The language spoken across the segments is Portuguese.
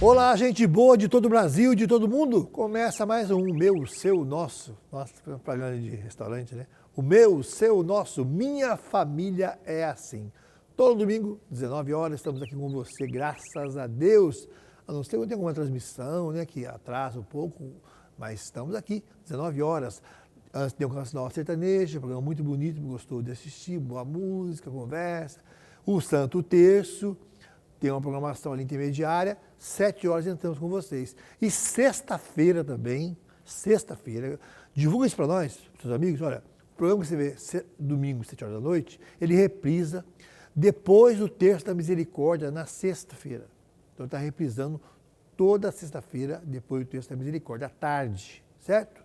Olá, gente boa de todo o Brasil e de todo mundo. Começa mais um Meu, o Seu, o Nosso. Nossa, propaganda de restaurante, né? O Meu, o Seu, o Nosso. Minha família é assim. Todo domingo, 19 horas, estamos aqui com você, graças a Deus. A não ser que tenha alguma transmissão, né, que atrasa um pouco, mas estamos aqui, 19 horas. Antes tem o Canção Nova Sertaneja, um programa muito bonito, gostou de assistir, boa música, conversa. O Santo Terço. Tem uma programação ali intermediária, 7 horas entramos com vocês. E sexta-feira também, divulga isso para nós, para os seus amigos, olha, o programa que você vê domingo, 7 horas da noite, ele reprisa depois do Terço da Misericórdia, na sexta-feira. Então está reprisando toda sexta-feira, depois do Terço da Misericórdia, à tarde, certo?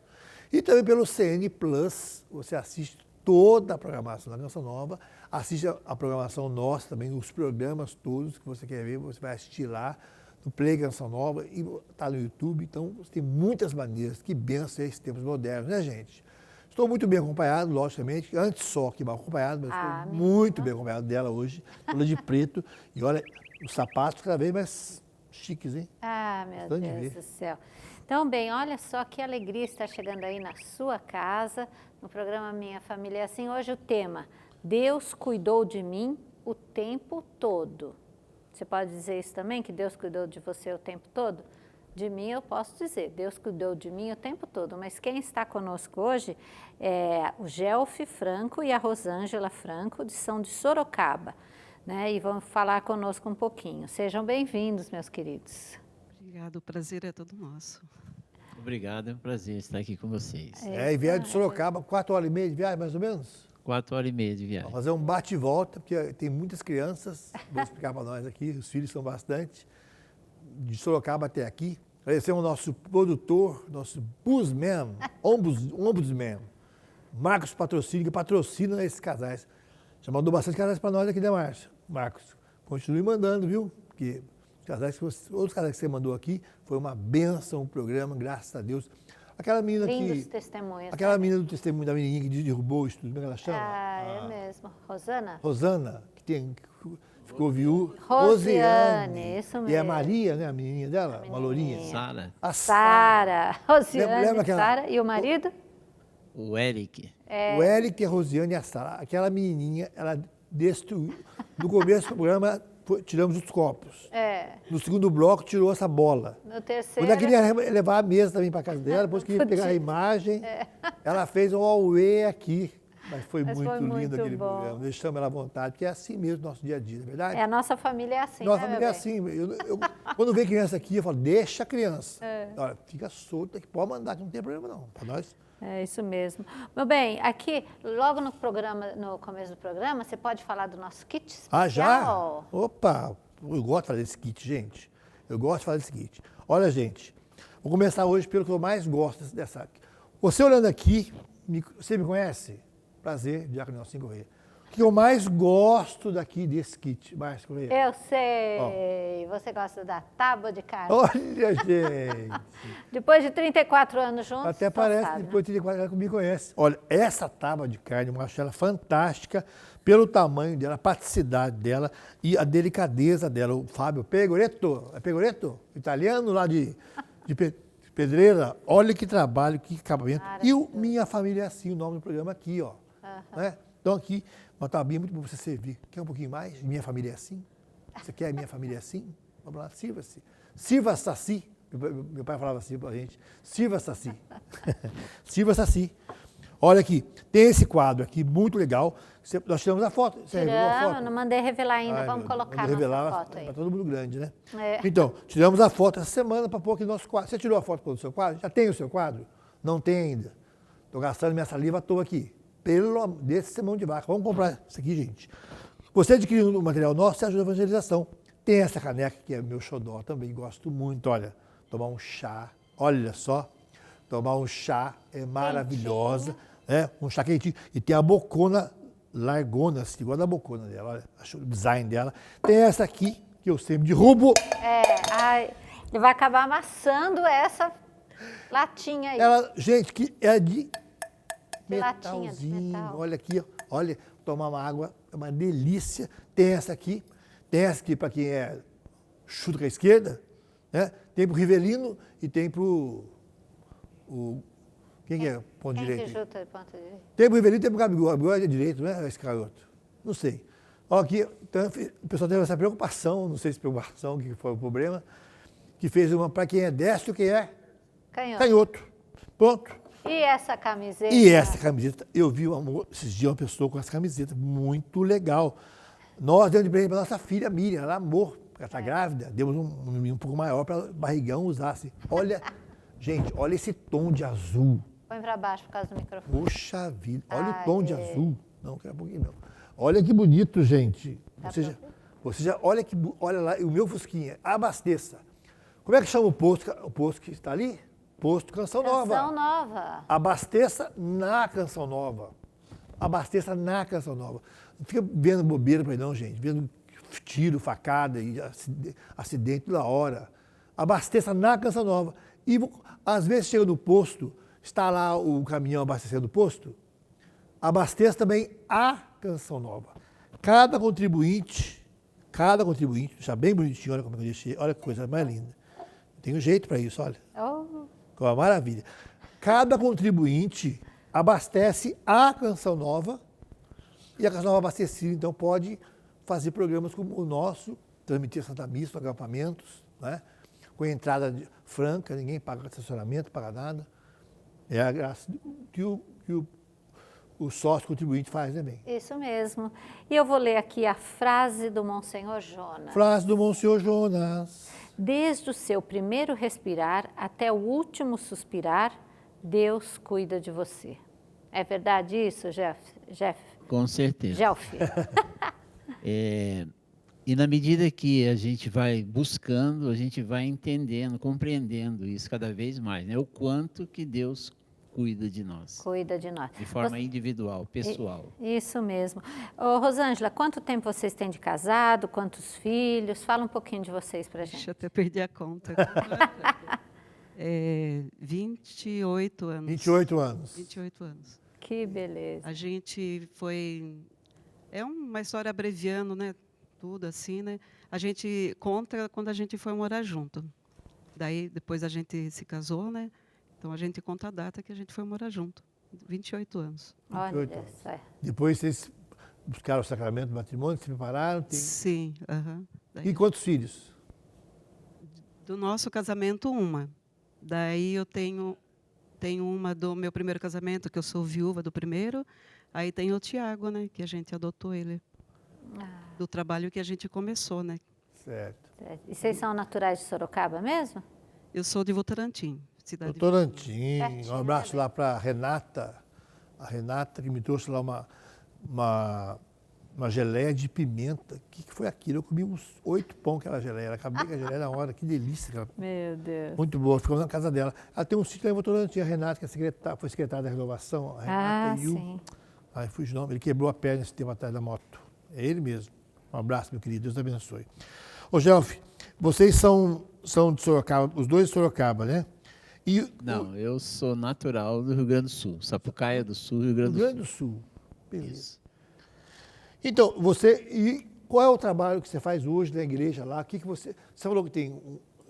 E também pelo CN Plus, você assiste toda a programação da Canção Nova, assiste a programação nossa também, os programas todos que você quer ver, você vai assistir lá no Play Canção Nova e está no YouTube. Então, você tem muitas maneiras. Que benção esses tempos modernos, né, gente? Estou muito bem acompanhado, logicamente, antes só que mal acompanhado, mas estou muito bem acompanhado dela hoje, toda de preto. E olha, os sapatos cada vez mais chiques, hein? Ah, meu Deus do céu. Então, bem, olha só que alegria estar chegando aí na sua casa, no programa Minha Família é Assim. Hoje o tema, Deus cuidou de mim o tempo todo. Você pode dizer isso também, que Deus cuidou de você o tempo todo? De mim eu posso dizer, Deus cuidou de mim o tempo todo, mas quem está conosco hoje é o Gelfi Franco e a Rosângela Franco, são de Sorocaba, né? E vão falar conosco um pouquinho. Sejam bem-vindos, meus queridos. Obrigado, o prazer é todo nosso. Obrigado, é um prazer estar aqui com vocês. E vieram de Sorocaba, 4 horas e meia de viagem, mais ou menos? 4 horas e meia de viagem. Vamos fazer um bate e volta, porque tem muitas crianças, vou explicar para nós aqui, os filhos são bastante, de Sorocaba até aqui. Agradecer ao nosso produtor, nosso ombudsman, Marcos Patrocínio, que patrocina esses casais. Já mandou bastante casais para nós aqui, né, Márcio? Marcos, continue mandando, viu? Porque outros casais que você mandou aqui, foi uma bênção o programa, graças a Deus. Aquela menina Lindos testemunhos. Aquela menina do testemunho da menininha que derrubou o estudo, como é que ela chama? É mesmo. Rosana? Rosana, que ficou viúva. Rosiane, isso mesmo. E a Maria, né, a menininha dela, uma lourinha. Sara. A Sara. Rosiane, Lembra aquela- Sara. E o marido? O Eric. O Eric, a Rosiane e a Sara. Aquela menininha, ela destruiu. No começo do programa, tiramos os copos. No segundo bloco, tirou essa bola. No terceiro... Quando ela queria levar a mesa também para casa dela, depois queria pegar a imagem, ela fez um auê aqui. Mas foi muito lindo aquele programa. Deixamos ela à vontade, porque é assim mesmo o nosso dia a dia, não é verdade? A nossa família é assim, Nossa né, família é meu bem? assim. Quando vem criança aqui, eu falo, deixa a criança. Olha, fica solta, que pode mandar, que não tem problema não. Para nós. É isso mesmo. Meu bem, aqui, logo no programa, no começo do programa, você pode falar do nosso kit especial? Ah, já? Opa, eu gosto de falar desse kit, gente. Eu gosto de falar desse kit. Olha, gente, vou começar hoje pelo que eu mais gosto dessa. Você olhando aqui, você me conhece? Prazer, Diácono Nelson Corrêa. O que eu mais gosto daqui desse kit, Márcio Corrêa? Eu sei. Você gosta da tábua de carne? Olha, gente. Depois de 34 anos juntos, Até parece que depois de 34 anos que me conhece. Olha, essa tábua de carne, eu acho ela fantástica pelo tamanho dela, a praticidade dela e a delicadeza dela. O Fábio Pegoretto, italiano lá de Pedreira, olha que trabalho, que acabamento. E o Minha Família é Assim, o nome do programa aqui, ó. Né? Então aqui, uma tabinha muito para você servir. Quer um pouquinho mais? Minha Família é Assim? Você quer Minha Família é Assim? Vamos lá, sirva-se. Sirva-se assim. Meu pai falava assim pra gente, sirva-se assim. Sirva-se assim. Olha aqui, tem esse quadro aqui, muito legal. Nós tiramos a foto. Você revelou a foto? Não mandei revelar ainda, vamos colocar a nossa foto aí. Para todo mundo grande, né? Então, tiramos a foto essa semana para pôr aqui no nosso quadro. Você tirou a foto do seu quadro? Já tem o seu quadro? Não tem ainda. Estou gastando minha saliva à toa aqui. Desse semão de vaca. Vamos comprar isso aqui, gente. Você adquirindo o material nosso, você ajuda a evangelização. Tem essa caneca que é meu xodó também, gosto muito. Olha, tomar um chá, olha só. Tomar um chá é maravilhosa. Né? Um chá quentinho. E tem a bocona largona, assim, igual a da bocona dela. Olha, o design dela. Tem essa aqui, que eu sempre derrubo. Ele vai acabar amassando essa latinha aí. Ela, gente, que é de latinha de metalzinho. metal. Olha aqui, olha, tomar uma água é uma delícia. Tem essa aqui para quem chuta com a esquerda, Né? Tem para o Rivelino e tem para o... Quem que é ponto Quem direito? que junta de ponta direita? Tem para o Rivelino e tem para o Gabigol. O Gabigol é direito, não é esse garoto? Não sei. Ó, aqui, então, o pessoal teve essa preocupação, não sei se preocupação, o que foi o problema, que fez uma para quem é destro, quem é Canhoto. canhoto. Pronto. E essa camiseta? E essa camiseta, eu vi esses dias uma pessoa com essa camiseta, muito legal. Nós demos de presente para nossa filha Miriam, ela amou, ela está grávida, demos um menino um pouco maior para o barrigão usar. Assim. Olha, gente, olha esse tom de azul. Põe para baixo por causa do microfone. Poxa vida, olha o tom de Aê. azul. Não, quero um pouquinho não. Olha que bonito, gente. Dá Você pra já olha que, olha lá, o meu Fusquinha, abasteça. Como é que chama o posto que está ali? Posto Canção Nova. Canção Nova. Abasteça na Canção Nova. Abasteça na Canção Nova. Não fica vendo bobeira para não, gente. Vendo tiro, facada e acidente toda hora. Abasteça na Canção Nova. E às vezes chega no posto, está lá o caminhão abastecendo o posto, abasteça também a Canção Nova. Cada contribuinte, deixa bem bonitinho, olha como é que eu deixei, olha que coisa mais linda. Tem um jeito para isso, olha. Oh, Que é uma maravilha. Cada contribuinte abastece a Canção Nova e a Canção Nova abastecida, então, pode fazer programas como o nosso, transmitir Santa Missa, acampamentos, né? Com entrada franca, ninguém paga estacionamento, paga nada. É a graça que o sócio contribuinte faz também. isso mesmo. E eu vou ler aqui a frase do Monsenhor Jonas. Frase do Monsenhor Jonas. Desde o seu primeiro respirar até o último suspirar, Deus cuida de você. É verdade isso, Jeff? Com certeza. Gelf? E na medida que a gente vai buscando, a gente vai entendendo, compreendendo isso cada vez mais, né? O quanto que Deus cuida de nós, Cuida de nós. de forma individual, pessoal. Isso mesmo. Ô, Rosângela, quanto tempo vocês têm de casado? Quantos filhos? Fala um pouquinho de vocês pra gente. Deixa eu até perder a conta. 28 anos. 28 anos. 28 anos. Que beleza. A gente foi... É uma história abreviando, né? Tudo assim, né? A gente conta quando a gente foi morar junto. Daí, depois a gente se casou, né? Então, a gente conta a data que a gente foi morar junto. 28 anos. Olha 28 anos. só. Depois vocês buscaram o sacramento do matrimônio, se prepararam. Sim, aham. E quantos filhos? Do nosso casamento, uma. Daí eu tenho uma do meu primeiro casamento, que eu sou viúva do primeiro. Aí tem o Tiago, né? Que a gente adotou ele. Do trabalho que a gente começou, né? Certo. E vocês são naturais de Sorocaba mesmo? Eu sou de Votorantim, cidade de Votorantim, Pertinho, um abraço né, lá para a Renata que me trouxe lá uma geleia de pimenta. O que foi aquilo? Eu comi uns 8 pão aquela geleia. Ela acabei com a geleia na hora, que delícia. Meu Deus. Muito boa, ficou na casa dela. Ela tem um sítio lá em Votorantim, a Renata, que foi secretária da renovação. A Renata Sim. Ai, fugiu o nome. Ele quebrou a perna esse tempo atrás da moto. É ele mesmo. Um abraço, meu querido. Deus te abençoe. Ô, Gelf, vocês são de Sorocaba, os dois de Sorocaba, né? Não, eu sou natural do Rio Grande do Sul, Sapucaia do Sul, Rio Grande Rio do Grande do Sul. Sul. Beleza. Isso. Então, qual é o trabalho que você faz hoje na igreja lá? O que você falou que tem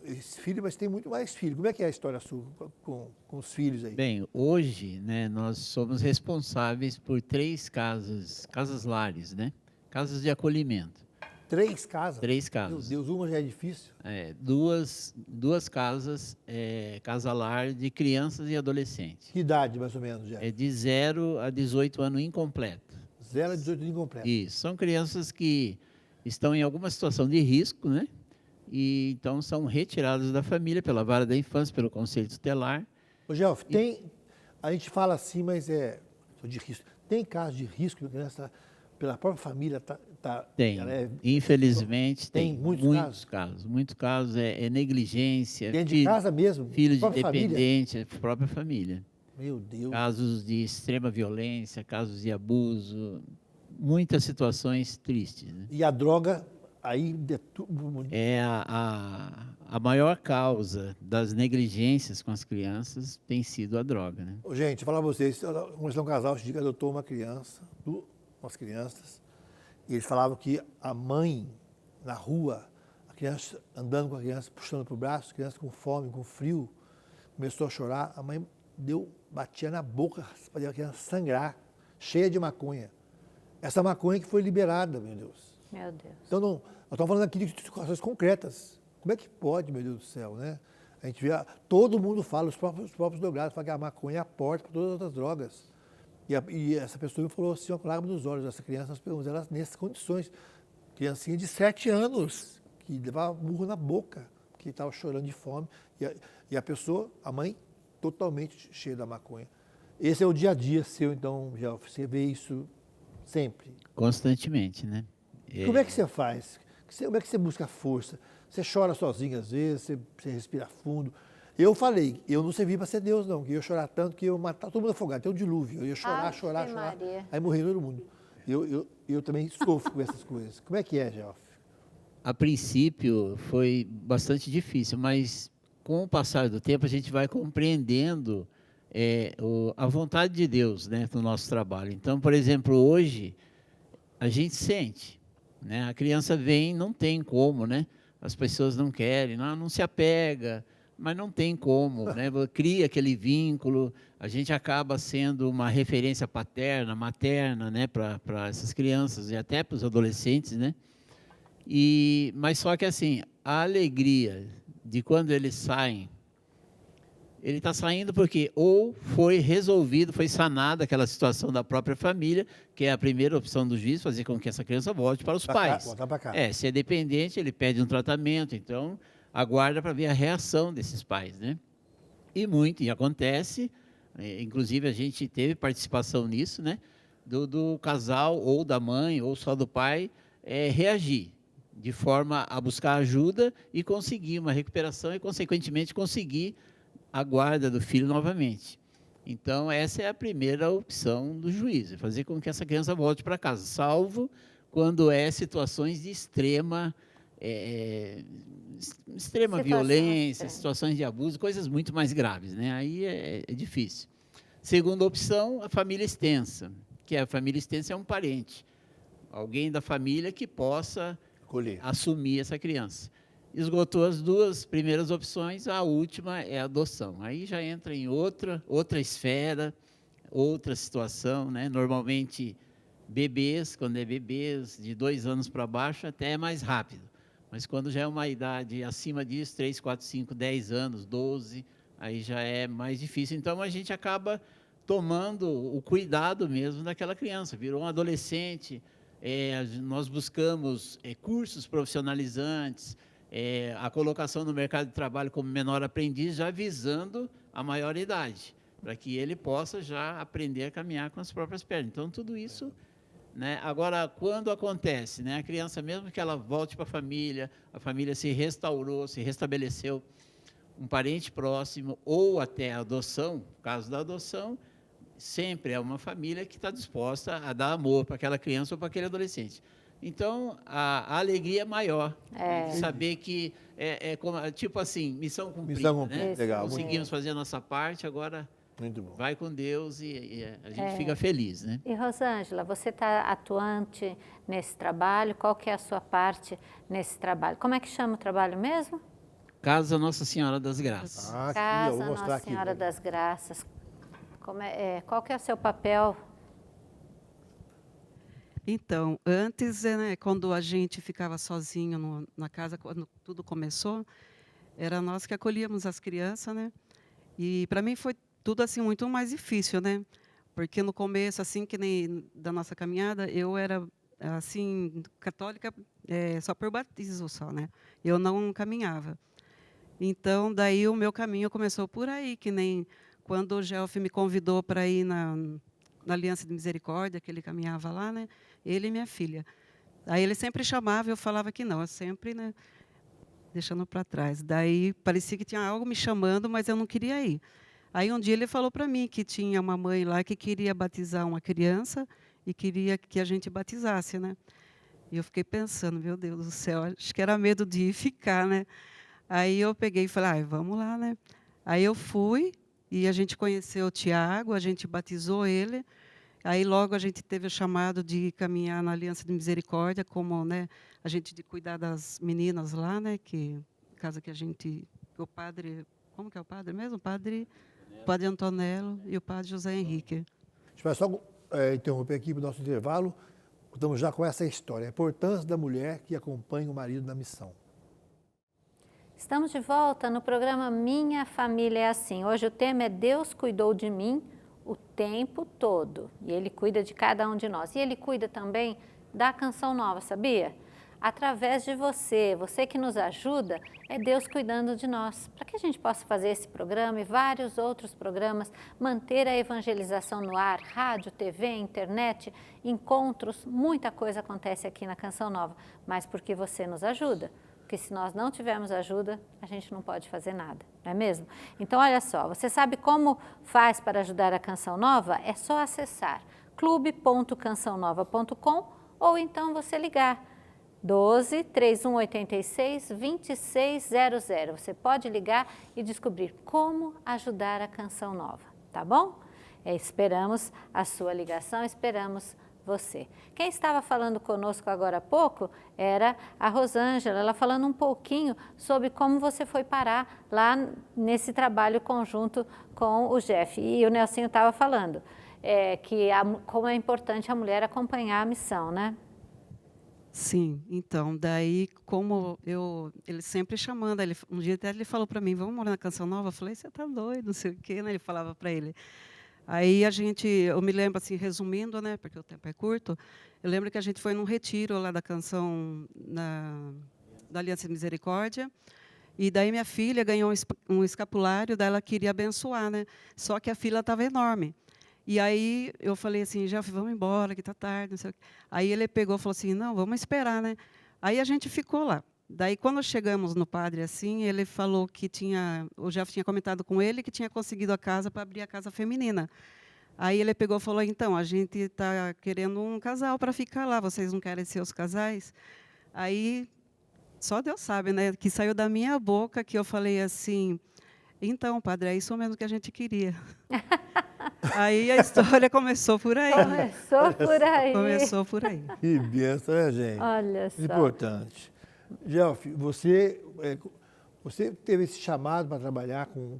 esse filho, mas tem muito mais filhos. Como é que é a história sua com os filhos aí? Bem, hoje, né, nós somos responsáveis por 3 casas lares, né? Casas de acolhimento. 3 casas? 3 casas. Meu Deus, uma já é difícil. Duas casas, casa lar de crianças e adolescentes. Que idade, mais ou menos, já? É de 0 a 18 anos incompleto. 0 a 18 anos incompleto. Isso, são crianças que estão em alguma situação de risco, né? E então são retiradas da família pela vara da infância, pelo conselho tutelar. Ô, Gelf, a gente fala assim, mas de risco. Tem casos de risco que a criança, pela própria família, Tem, infelizmente tem muitos casos. Muitos casos é negligência. Dentro de casa mesmo? Filho de Própria dependente, própria família. Meu Deus. Casos de extrema violência, casos de abuso, muitas situações tristes. Né? E a droga aí... É a maior causa das negligências com as crianças tem sido a droga. Né? Gente, falar para vocês, um casal que adotou umas crianças, e eles falavam que a mãe, na rua, criança andando com a criança, puxando para o braço, criança com fome, com frio, começou a chorar, a mãe batia na boca, fazia a criança sangrar, cheia de maconha. Essa maconha que foi liberada, meu Deus. Meu Deus. Então, nós estamos falando aqui de situações concretas. Como é que pode, meu Deus do céu, né? A gente vê, todo mundo fala, os próprios drogados falam que a maconha é a porta para todas as outras drogas. E essa pessoa me falou assim, com lágrimas nos olhos, essa criança, nós pegamos ela nessas condições. Criancinha de 7 anos, que levava murro na boca, que estava chorando de fome. E a pessoa, a mãe, totalmente cheia da maconha. Esse é o dia a dia seu, então, Gelf, você vê isso sempre. Constantemente, né? Como é que você faz? Como é que você busca força? Você chora sozinho às vezes, você respira fundo. Eu falei, eu não servi para ser Deus, não, que eu ia chorar tanto que eu ia matar todo mundo afogado, tem um dilúvio. Eu ia chorar. Maria. Aí morria todo mundo. Eu também sofro com essas coisas. Como é que é, Gelf? A princípio foi bastante difícil, mas com o passar do tempo a gente vai compreendendo a vontade de Deus, né, no nosso trabalho. Então, por exemplo, hoje a gente sente, né, a criança vem, não tem como, né, as pessoas não querem, não se apega, mas não tem como, né, cria aquele vínculo, a gente acaba sendo uma referência paterna, materna, né, para essas crianças e até para os adolescentes, né. Mas só que assim, a alegria de quando eles saem, ele está saindo porque ou foi resolvido, foi sanada aquela situação da própria família, que é a primeira opção do juiz, fazer com que essa criança volte para os pais. Voltar para cá. Se é dependente, ele pede um tratamento, então aguarda para ver a reação desses pais, né? E acontece, inclusive a gente teve participação nisso, né? Do casal, ou da mãe, ou só do pai, reagir de forma a buscar ajuda e conseguir uma recuperação e, consequentemente, conseguir a guarda do filho novamente. Então, essa é a primeira opção do juiz, fazer com que essa criança volte para casa, salvo quando situações de extrema violência, situações de abuso, coisas muito mais graves, né? Aí é difícil. Segunda opção, a família extensa, que a família extensa é um parente, alguém da família que possa assumir essa criança. Esgotou as duas primeiras opções, a última é a adoção. Aí já entra em outra esfera, outra situação, né? Normalmente, bebês, quando é bebês de 2 anos para baixo, até é mais rápido. Mas quando já é uma idade acima disso, 3, 4, 5, 10 anos, 12, aí já é mais difícil. Então, a gente acaba tomando o cuidado mesmo daquela criança. Virou um adolescente, nós buscamos cursos profissionalizantes, a colocação no mercado de trabalho como menor aprendiz, já visando a maioridade, para que ele possa já aprender a caminhar com as próprias pernas. Então, tudo isso, né? Agora, quando acontece, né, a criança, mesmo que ela volte para a família se restaurou, se restabeleceu, um parente próximo ou até a adoção, no caso da adoção, sempre é uma família que está disposta a dar amor para aquela criança ou para aquele adolescente. Então, a alegria é maior, de saber que tipo assim, missão cumprida, né? Legal. Conseguimos fazer a nossa parte, agora muito bom. vai com Deus e a gente fica feliz, né? E Rosângela, você está atuante nesse trabalho, qual que é a sua parte nesse trabalho? Como é que chama o trabalho mesmo? Casa Nossa Senhora das Graças. Casa Nossa Senhora das Graças. Qual que é o seu papel? Então, antes, né, quando a gente ficava sozinho na casa, quando tudo começou, era nós que acolhíamos as crianças, né? E para mim foi tudo assim muito mais difícil, né? Porque no começo, assim que nem da nossa caminhada, eu era assim católica só por batismo só, né? Eu não caminhava. Então, daí o meu caminho começou por aí, que nem quando o Gelf me convidou para ir na Aliança de Misericórdia, que ele caminhava lá, né? Ele e minha filha. Aí ele sempre chamava, eu falava que não, eu sempre, né, deixando para trás. Daí parecia que tinha algo me chamando, mas eu não queria ir. Aí um dia ele falou para mim que tinha uma mãe lá que queria batizar uma criança e queria que a gente batizasse, né? E eu fiquei pensando, meu Deus do céu, acho que era medo de ir ficar, né? Aí eu peguei e falei, vamos lá, né? Aí eu fui e a gente conheceu o Tiago, a gente batizou ele Aí logo a gente teve o chamado de caminhar na Aliança de Misericórdia, como, né, a gente de cuidar das meninas lá, né, que casa que a gente, o padre, como que é o padre mesmo? O padre Antonello e o padre José Henrique. A gente vai só interromper aqui para o nosso intervalo. Estamos já com essa história, a importância da mulher que acompanha o marido na missão. Estamos de volta no programa Minha Família é Assim. Hoje o tema é Deus cuidou de mim o tempo todo. E Ele cuida de cada um de nós. E Ele cuida também da Canção Nova, sabia? Através de você, você que nos ajuda, é Deus cuidando de nós. Para que a gente possa fazer esse programa e vários outros programas, manter a evangelização no ar, rádio, TV, internet, encontros, muita coisa acontece aqui na Canção Nova, mas porque você nos ajuda. Porque se nós não tivermos ajuda, a gente não pode fazer nada, não é mesmo? Então, olha só, você sabe como faz para ajudar a Canção Nova? É só acessar clube.cançãonova.com ou então você ligar 12 3186 2600. Você pode ligar e descobrir como ajudar a Canção Nova, tá bom? Esperamos a sua ligação, esperamos você. Quem estava falando conosco agora há pouco era a Rosângela, ela falando um pouquinho sobre como você foi parar lá nesse trabalho conjunto com o Jeff. E o Nelsinho estava falando como é importante a mulher acompanhar a missão, né? Sim, então, daí, ele sempre chamando, um dia até ele falou para mim, vamos morar na Canção Nova? Eu falei, você está doido, não sei o quê, né? Ele falava para ele. Aí eu me lembro, assim, resumindo, né, porque o tempo é curto, eu lembro que a gente foi num retiro lá da Canção, da Aliança de Misericórdia, e daí minha filha ganhou um escapulário, daí ela queria abençoar, né? Só que a fila estava enorme. E aí eu falei assim, Jeff, vamos embora, que está tarde, não sei o quê. Aí ele pegou e falou assim, não, vamos esperar, né? Aí a gente ficou lá. Daí, quando chegamos no padre, assim, ele falou que o Jeff tinha comentado com ele que tinha conseguido a casa para abrir a casa feminina. Aí ele pegou e falou, então, a gente está querendo um casal para ficar lá, vocês não querem ser os casais? Aí, só Deus sabe, né, que saiu da minha boca que eu falei assim, então, padre, é isso mesmo que a gente queria. Aí a história começou por aí. Começou por aí. Começou por aí. Que benção, né, gente? Olha só. Importante. Jeff, você teve esse chamado para trabalhar um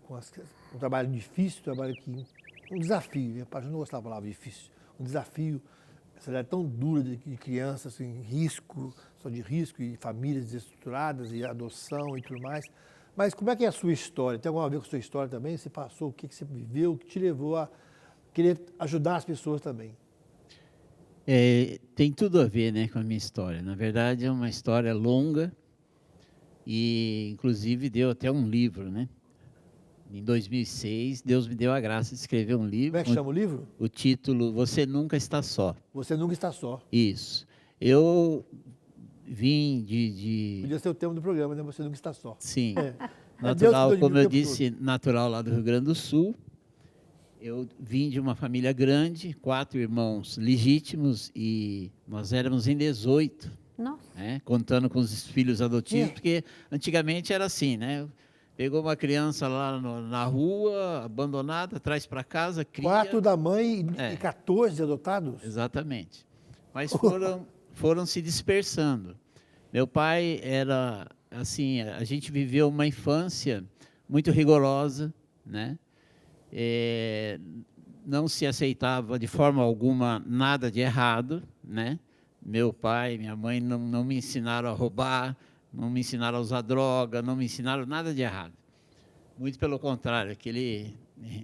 trabalho difícil, um desafio, né? Eu não gostava da palavra difícil, um desafio, essa idade tão dura de crianças assim, em risco, só de risco, e famílias desestruturadas, e adoção e tudo mais. Mas como é que é a sua história? Tem alguma a ver com a sua história também? Você passou, o que você viveu, o que te levou a querer ajudar as pessoas também? Tem tudo a ver, né, com a minha história. Na verdade, é uma história longa e, inclusive, deu até um livro, né? Em 2006, Deus me deu a graça de escrever um livro. Como é que chama o livro? O título, Você Nunca Está Só. Você Nunca Está Só. Isso. Eu vim Podia ser o tema do programa, né? Você Nunca Está Só. Sim. É Natural, Deus que como eu o tempo disse, natural lá do Rio Grande do Sul. Eu vim de uma família grande, 4 irmãos legítimos, e nós éramos em 18, né, contando com os filhos adotivos, porque antigamente era assim, né? Pegou uma criança lá na rua, abandonada, traz para casa, cria... 4 da mãe e 14 adotados? Exatamente. Mas foram se dispersando. Meu pai era, assim, a gente viveu uma infância muito rigorosa, né? Não se aceitava de forma alguma nada de errado, né? Meu pai e minha mãe não me ensinaram a roubar, não me ensinaram a usar droga, não me ensinaram nada de errado. Muito pelo contrário, aquele,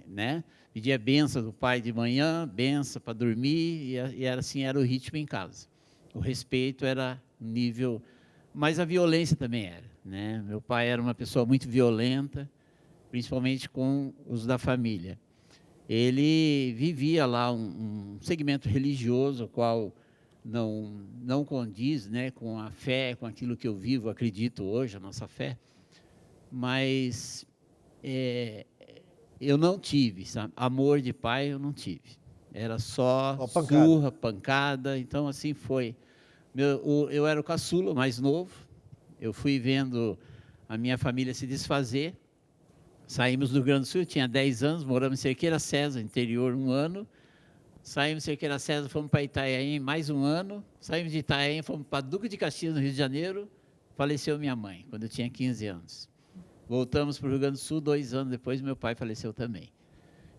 né? Pedia benção do pai de manhã, benção para dormir, e era assim, era o ritmo em casa. O respeito era nível, mas a violência também era, né? Meu pai era uma pessoa muito violenta, principalmente com os da família. Ele vivia lá um segmento religioso, o qual não condiz, né, com a fé, com aquilo que eu vivo, acredito hoje, a nossa fé, mas eu não tive, sabe? Amor de pai eu não tive. Era só surra, pancada, então assim foi. Eu era o caçula, mais novo, eu fui vendo a minha família se desfazer. Saímos do Rio Grande do Sul, eu tinha 10 anos, moramos em Cerqueira, César, interior, 1 ano. Saímos de Cerqueira César, fomos para Itanhaém mais um ano. Saímos de Itanhaém, fomos para Duque de Caxias, no Rio de Janeiro. Faleceu minha mãe, quando eu tinha 15 anos. Voltamos para o Rio Grande do Sul, 2 anos depois, meu pai faleceu também.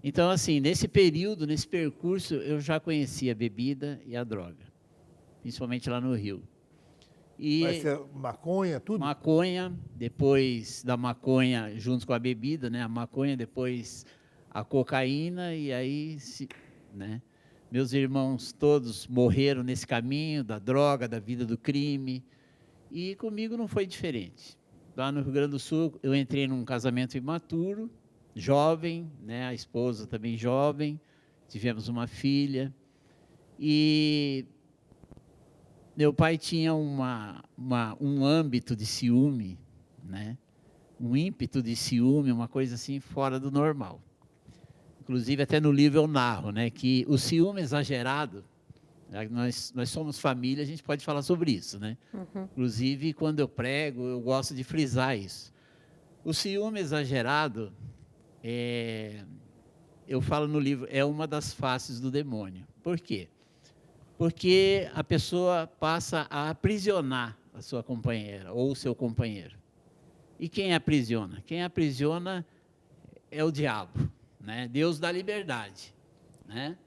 Então, assim, nesse período, nesse percurso, eu já conhecia a bebida e a droga, principalmente lá no Rio. E Vai ser maconha, tudo? maconha, depois da maconha junto com a bebida, né? A maconha, depois a cocaína, e aí, né? Meus irmãos todos morreram nesse caminho da droga, da vida do crime, e comigo não foi diferente. Lá no Rio Grande do Sul, eu entrei num casamento imaturo, jovem, né? A esposa também jovem, tivemos uma filha, e meu pai tinha um âmbito de ciúme, né? Um ímpeto de ciúme, uma coisa assim fora do normal. Inclusive, até no livro eu narro, né, que o ciúme exagerado, nós somos família, a gente pode falar sobre isso, né? Inclusive, quando eu prego, eu gosto de frisar isso. O ciúme exagerado, eu falo no livro, é uma das faces do demônio. Por quê? Porque a pessoa passa a aprisionar a sua companheira ou o seu companheiro. E quem aprisiona? Quem aprisiona é o diabo, né? Deus dá liberdade, né?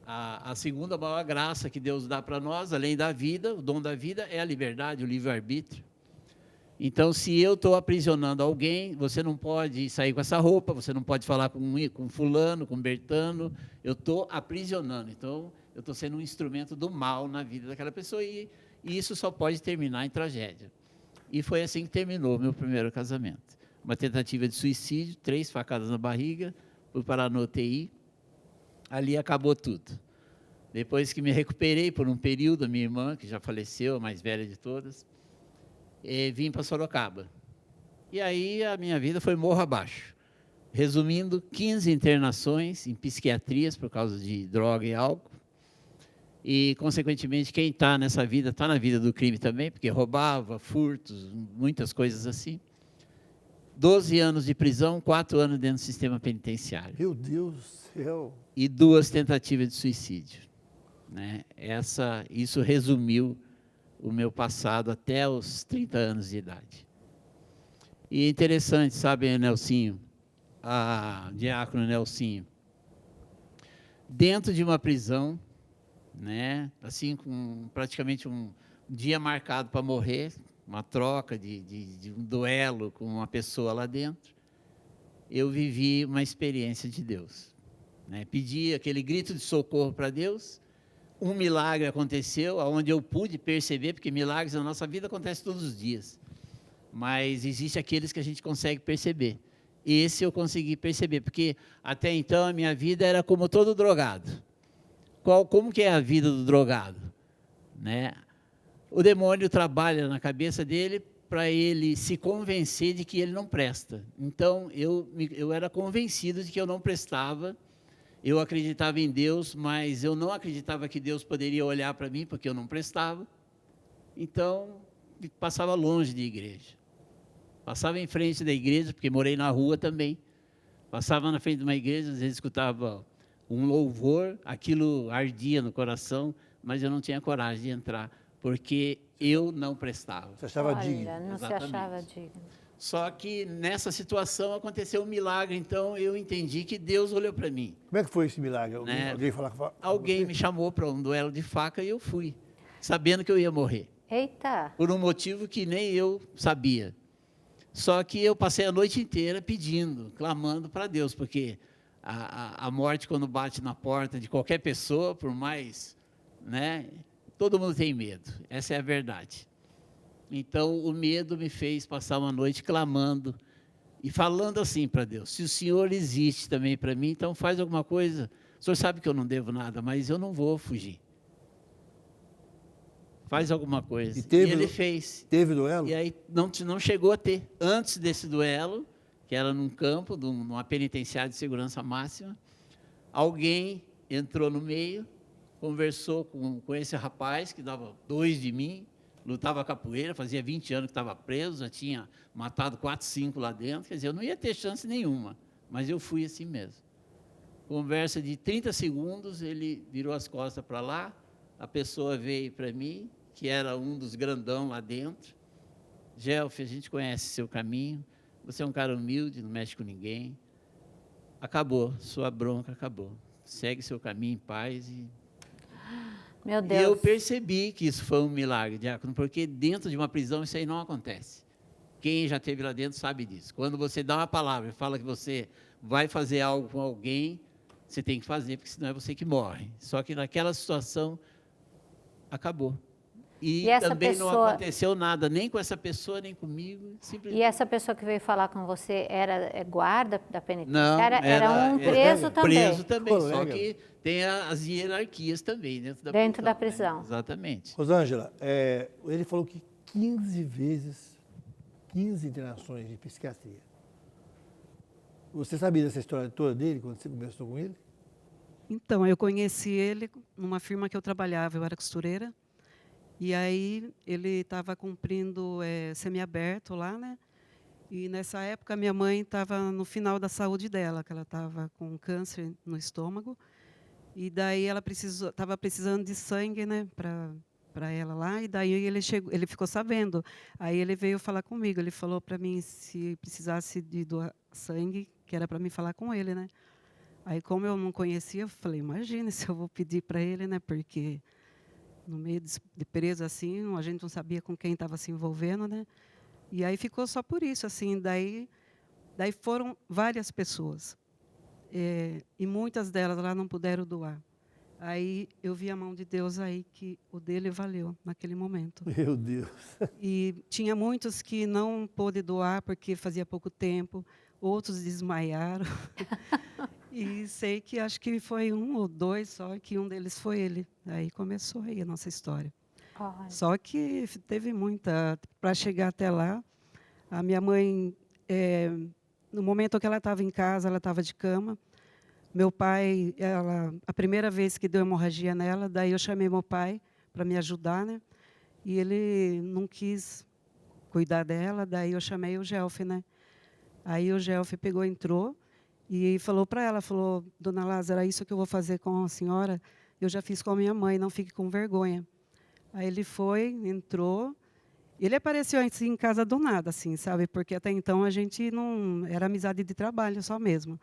A segunda maior graça que Deus dá para nós, além da vida, o dom da vida, é a liberdade, o livre-arbítrio. Então, se eu estou aprisionando alguém, você não pode sair com essa roupa, você não pode falar com fulano, com Bertano, eu estou aprisionando. Então, eu estou sendo um instrumento do mal na vida daquela pessoa, e isso só pode terminar em tragédia. E foi assim que terminou o meu primeiro casamento. Uma tentativa de suicídio, 3 facadas na barriga, fui parar no UTI, ali acabou tudo. Depois que me recuperei por um período, a minha irmã, que já faleceu, a mais velha de todas, vim para Sorocaba. E aí a minha vida foi morro abaixo. Resumindo, 15 internações em psiquiatrias por causa de droga e álcool. E, consequentemente, quem está nessa vida, está na vida do crime também, porque roubava, furtos, muitas coisas assim. 12 anos de prisão, 4 anos dentro do sistema penitenciário. Meu Deus do céu. E 2 tentativas de suicídio, né? Isso resumiu o meu passado até os 30 anos de idade. E é interessante, sabe, Nelsinho, diácono Nelsinho, dentro de uma prisão, né, assim, com praticamente um dia marcado para morrer, uma troca de um duelo com uma pessoa lá dentro, eu vivi uma experiência de Deus, né? Pedi aquele grito de socorro para Deus, um milagre aconteceu, onde eu pude perceber, porque milagres na nossa vida acontecem todos os dias, mas existem aqueles que a gente consegue perceber. Esse eu consegui perceber, porque até então a minha vida era como todo drogado. Como que é a vida do drogado, né? O demônio trabalha na cabeça dele para ele se convencer de que ele não presta. Então, eu era convencido de que eu não prestava, eu acreditava em Deus, mas eu não acreditava que Deus poderia olhar para mim, porque eu não prestava. Então, passava longe de igreja. Passava em frente da igreja, porque morei na rua também. Passava na frente de uma igreja, às vezes escutava um louvor, aquilo ardia no coração, mas eu não tinha coragem de entrar, porque eu não prestava. Você achava Olha, digno? não Exatamente. se achava digno. Só que nessa situação aconteceu um milagre, então eu entendi que Deus olhou para mim. Como é que foi esse milagre? Né? Alguém Me chamou para um duelo de faca e eu fui, sabendo que eu ia morrer. Eita! Por um motivo que nem eu sabia. Só que eu passei a noite inteira pedindo, clamando para Deus, porque a morte, quando bate na porta de qualquer pessoa, por mais, né, todo mundo tem medo, essa é a verdade. Então, o medo me fez passar uma noite clamando e falando assim para Deus: se o Senhor existe também para mim, então faz alguma coisa. O Senhor sabe que eu não devo nada, mas eu não vou fugir. Faz alguma coisa. E ele fez. Teve duelo? E aí não chegou a ter. Antes desse duelo, que era num campo, numa penitenciária de segurança máxima, alguém entrou no meio, conversou com esse rapaz, que dava 2 de mim, lutava capoeira, fazia 20 anos que estava preso, já tinha matado 4, 5 lá dentro, quer dizer, eu não ia ter chance nenhuma, mas eu fui assim mesmo. Conversa de 30 segundos, ele virou as costas para lá, a pessoa veio para mim, que era um dos grandão lá dentro. Gelf, a gente conhece seu caminho, você é um cara humilde, não mexe com ninguém. Acabou, sua bronca acabou. Segue seu caminho em paz. Meu E Deus. eu percebi que isso foi um milagre, diácono, porque dentro de uma prisão isso aí não acontece. Quem já esteve lá dentro sabe disso. Quando você dá uma palavra e fala que você vai fazer algo com alguém, você tem que fazer, porque senão é você que morre. Só que naquela situação, acabou. E também não aconteceu nada, nem com essa pessoa, nem comigo. E essa pessoa que veio falar com você era guarda da penitenciária? Não, era um preso também? Preso também, só que tem as hierarquias também dentro da prisão. Né? Exatamente. Rosângela, ele falou que 15 vezes, 15 internações de psiquiatria. Você sabia dessa história toda dele, quando você conversou com ele? Então, eu conheci ele numa firma que eu trabalhava, eu era costureira. E aí ele estava cumprindo semiaberto lá, né? E nessa época minha mãe estava no final da saúde dela, que ela estava com câncer no estômago. E daí ela estava precisando de sangue, né, para ela lá. E daí ele ficou sabendo. Aí ele veio falar comigo. Ele falou para mim se precisasse de doar sangue, que era para mim falar com ele, né? Aí como eu não conhecia, eu falei, imagina se eu vou pedir para ele, né? Porque no meio de preso assim, a gente não sabia com quem estava se envolvendo, né? E aí ficou só por isso, assim. Daí foram várias pessoas. E muitas delas lá não puderam doar. Aí eu vi a mão de Deus aí, que o dele valeu naquele momento. Meu Deus. E tinha muitos que não pôde doar porque fazia pouco tempo, outros desmaiaram. E sei que acho que foi um ou dois só, que um deles foi ele. Aí começou aí a nossa história. Olha. Só que teve muita... Para chegar até lá, a minha mãe, no momento que ela estava em casa, ela estava de cama. Meu pai, a primeira vez que deu hemorragia nela, daí eu chamei meu pai para me ajudar, né? E ele não quis cuidar dela, daí eu chamei o Gelf, né? Aí o Gelf pegou, entrou e falou para ela, falou, dona Lázara, isso que eu vou fazer com a senhora, eu já fiz com a minha mãe, não fique com vergonha. Aí ele foi, entrou, ele apareceu assim, em casa do nada, assim, sabe? Porque até então a gente não... Era amizade de trabalho só mesmo.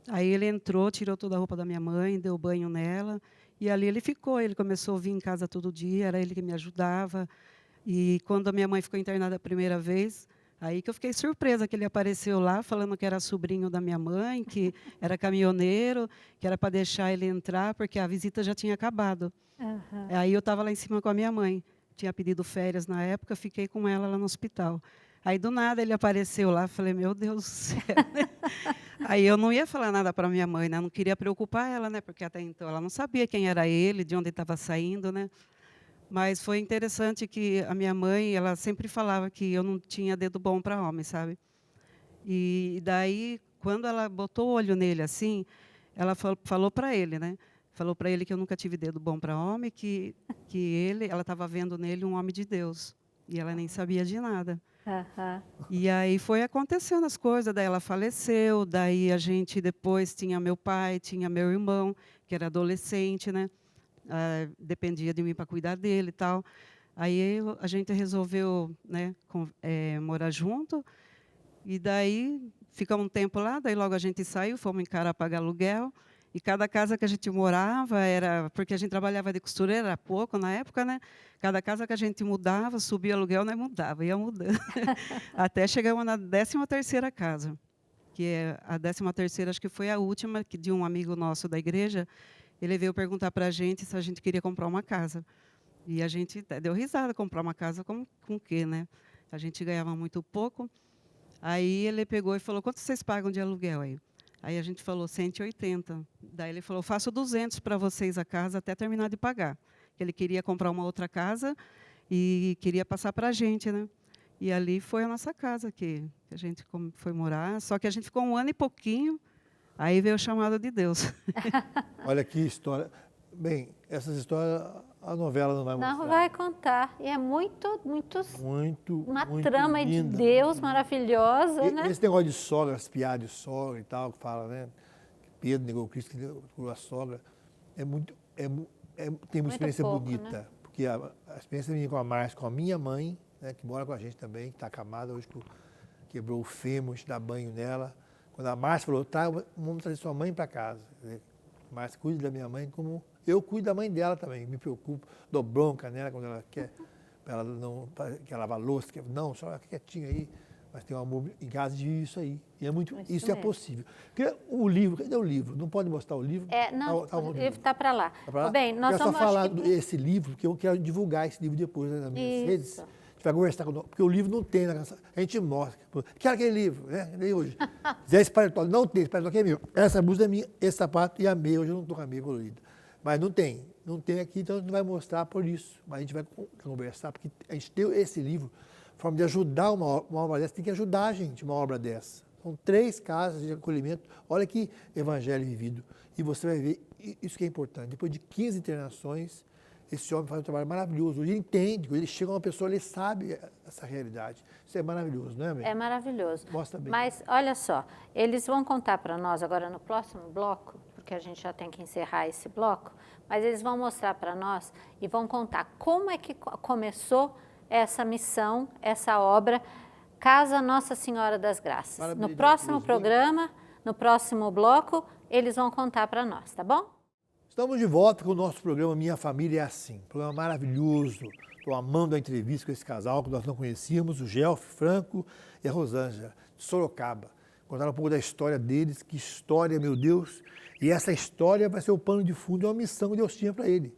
Aí ele entrou, tirou toda a roupa da minha mãe, deu banho nela, e ali ele ficou. Ele começou a vir em casa todo dia, era ele que me ajudava. E quando a minha mãe ficou internada a primeira vez, aí que eu fiquei surpresa que ele apareceu lá, falando que era sobrinho da minha mãe, que era caminhoneiro, que era para deixar ele entrar, porque a visita já tinha acabado. Uhum. Aí eu estava lá em cima com a minha mãe. Tinha pedido férias na época, fiquei com ela lá no hospital. Aí, do nada, ele apareceu lá, falei, meu Deus do céu. Aí eu não ia falar nada para minha mãe, né? Não queria preocupar ela, né? Porque até então ela não sabia quem era ele, de onde ele estava saindo, né? Mas foi interessante que a minha mãe, ela sempre falava que eu não tinha dedo bom para homem, sabe? E daí, quando ela botou o olho nele assim, ela falou para ele, né? Falou para ele que eu nunca tive dedo bom para homem, que ela estava vendo nele um homem de Deus. E ela nem sabia de nada. Uhum. E aí foi acontecendo as coisas, daí ela faleceu, daí a gente depois tinha meu pai, tinha meu irmão, que era adolescente, né? Dependia de mim para cuidar dele e tal. Aí a gente resolveu, né, morar junto, e daí ficamos um tempo lá, daí logo a gente saiu, fomos encarar pagar aluguel, e cada casa que a gente morava era, porque a gente trabalhava de costureira, era pouco na época, né? Cada casa que a gente mudava, subia aluguel, não mudava, ia mudando. Até chegamos na 13ª casa, que é a 13ª, acho que foi a última, que de um amigo nosso da igreja, ele veio perguntar para a gente se a gente queria comprar uma casa. E a gente deu risada, comprar uma casa com o quê, né? A gente ganhava muito pouco. Aí ele pegou e falou, quanto vocês pagam de aluguel aí? Aí a gente falou 180. Daí ele falou, faço 200 para vocês a casa até terminar de pagar. Ele queria comprar uma outra casa e queria passar para a gente, né? E ali foi a nossa casa que a gente foi morar. Só que a gente ficou 1 ano e pouquinho, aí veio o chamado de Deus. Olha que história. Bem, essas histórias a novela não vai mostrar. Não vai contar. E é muito uma muito trama linda. de Deus maravilhosa, né? Esse negócio de sogra, as piadas de sogra e tal, que fala, né? Pedro negou Cristo, que negou a sogra. Tem uma experiência pouco, bonita, né? porque a experiência minha com a Márcia, com a minha mãe, né, que mora com a gente também, que está acamada hoje, quebrou o fêmur, a gente dá banho nela. Quando a Márcia falou, vamos trazer sua mãe para casa. Márcia, cuide da minha mãe como eu cuido da mãe dela também, me preocupo, dou bronca nela quando ela quer, ela não quer lavar louça, não, só quietinha aí, mas tem um amor em casa de isso aí. E é isso é mesmo. possível. Porque o livro, cadê o livro? Não pode mostrar o livro? Não, Tá o livro está para lá. Tá pra lá? Bem, nós eu quero vamos... só falar acho que- desse livro, porque eu quero divulgar esse livro depois, né, nas minhas redes. Isso. A gente vai conversar com porque o livro não tem na canção. A gente mostra. Quero aquele livro, né? Nem hoje. Zé esse paletó, não tem, esse paletó aqui é meu. Essa blusa é minha, esse sapato e a meia, hoje eu não estou com a meia colorida. Mas não tem aqui, então a gente não vai mostrar por isso. Mas a gente vai conversar, porque a gente tem esse livro, forma de ajudar uma obra dessa, tem que ajudar a gente, uma obra dessa. São 3 casas de acolhimento. Olha que evangelho vivido. E você vai ver isso que é importante. Depois de 15 internações, esse homem faz um trabalho maravilhoso. Ele entende, quando ele chega a uma pessoa, ele sabe essa realidade. Isso é maravilhoso, não é, Amém? É maravilhoso. Mostra bem. Mas, olha só, eles vão contar para nós agora no próximo bloco, porque a gente já tem que encerrar esse bloco, mas eles vão mostrar para nós e vão contar como é que começou essa missão, essa obra, Casa Nossa Senhora das Graças. Maravilha, No próximo Deus, programa, no próximo bloco, eles vão contar para nós, tá bom? Estamos de volta com o nosso programa Minha Família é Assim. Programa maravilhoso. Estou amando a entrevista com esse casal que nós não conhecíamos, o Gelf Franco e a Rosângela, de Sorocaba. Contaram um pouco da história deles, que história, meu Deus. E essa história vai ser o pano de fundo, é uma missão que Deus tinha para ele.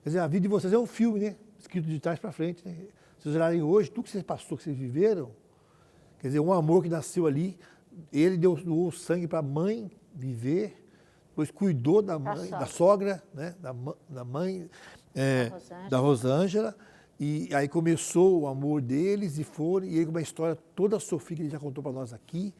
Quer dizer, a vida de vocês é um filme, né? Escrito de trás para frente. Né? Se vocês olharem hoje, tudo que vocês passaram, que vocês viveram, quer dizer, um amor que nasceu ali, ele doou sangue para a mãe viver, depois cuidou da mãe, da sogra, né? da mãe, da Rosângela, e aí começou o amor deles e ele com uma história toda sofrida que ele já contou para nós aqui,